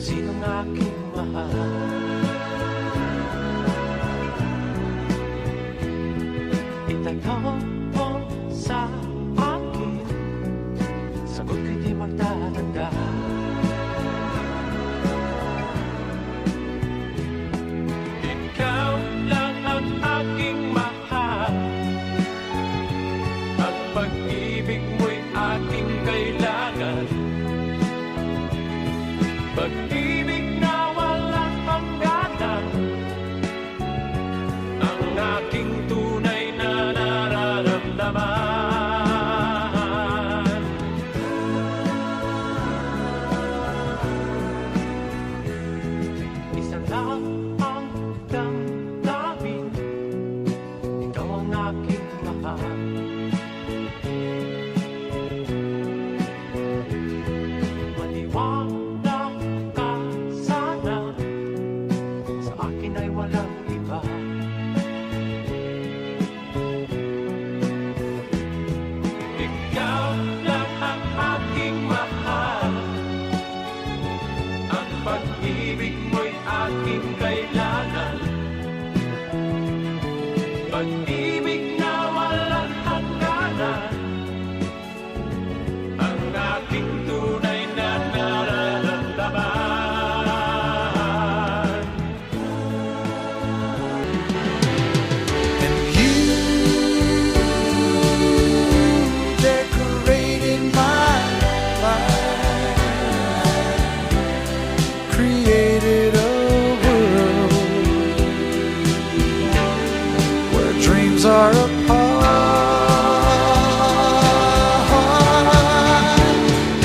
sinong aking mahal. Itanong mo sa akin, sagot ko'y di magtatanda. Ikaw lang ang aking mahal, ang pag-ibig mo'y aking kailangan. Pag-ibig na walang hangganan, ang aking tunay na nararamdaman. Isa lang ang damdamin, ikaw ang aking mahal. Maniwala ka sana, sa akin ay walang iba. Ikaw lang ang aking mahal, ang pag-ibig mo'y aking kailangan. Pag-ibig na walang hangganan, ang aking tunay na nararamdaman. And you decorated my life, created a world where dreams are apart.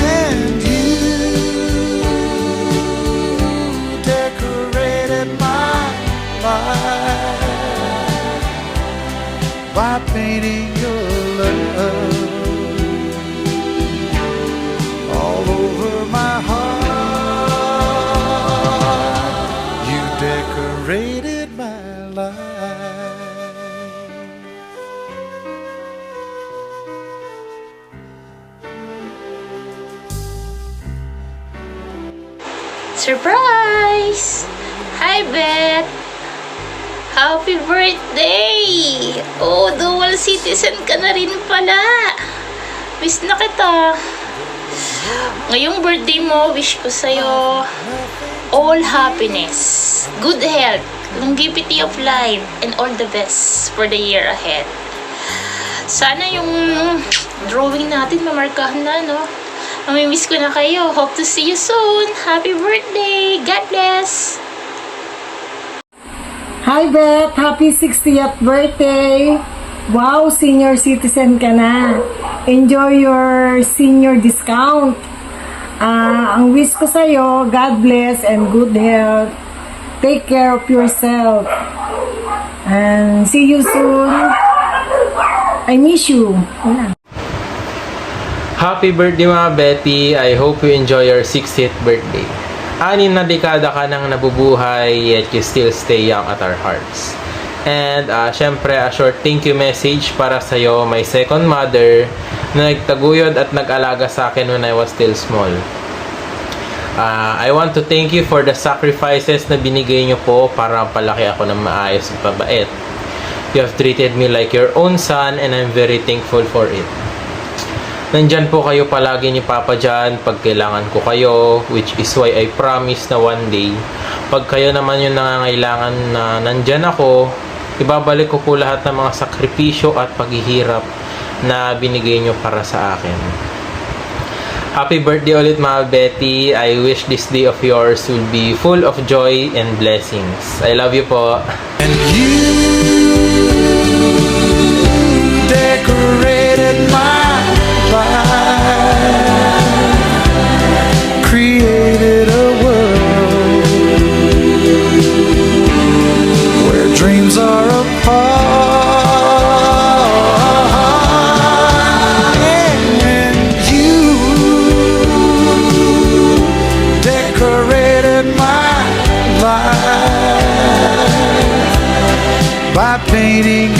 And you decorated my life by painting your love all over my heart. You decorated my life. Surprise! Hi, Beth! Happy birthday! Oh, dual citizen ka na rin pala. Miss na kita. Ngayong birthday mo, wish ko sa'yo all happiness, good health, longevity of life, and all the best for the year ahead. Sana yung drawing natin mamarkahan na, no? Mamimiss ko na kayo. Hope to see you soon. Happy birthday! God bless! Hi Beth! Happy 60th birthday! Wow, senior citizen ka na. Enjoy your senior discount. Ang wish ko sa'yo, God bless and good health. Take care of yourself. And see you soon. I miss you. Wala. Happy birthday mga Betty! I hope you enjoy your 60th birthday. 6 na dekada ka nang nabubuhay, yet you still stay young at our hearts. And syempre, a short thank you message para sa'yo, my second mother, na nagtaguyod at nag-alaga sa akin when I was still small. I want to thank you for the sacrifices na binigay niyo po para palaki ako ng maayos at pabait. You have treated me like your own son and I'm very thankful for it. Nandyan po kayo palagi ni Papa John pag kailangan ko kayo, which is why I promise na one day, pag kayo naman yung nangangailangan na nandyan ako, ibabalik ko po lahat ng mga sakripisyo at paghihirap na binigay nyo para sa akin. Happy birthday ulit mga Betty. I wish this day of yours will be full of joy and blessings. I love you po. And you decorated my life, created a world where dreams are apart. And you decorated my life by painting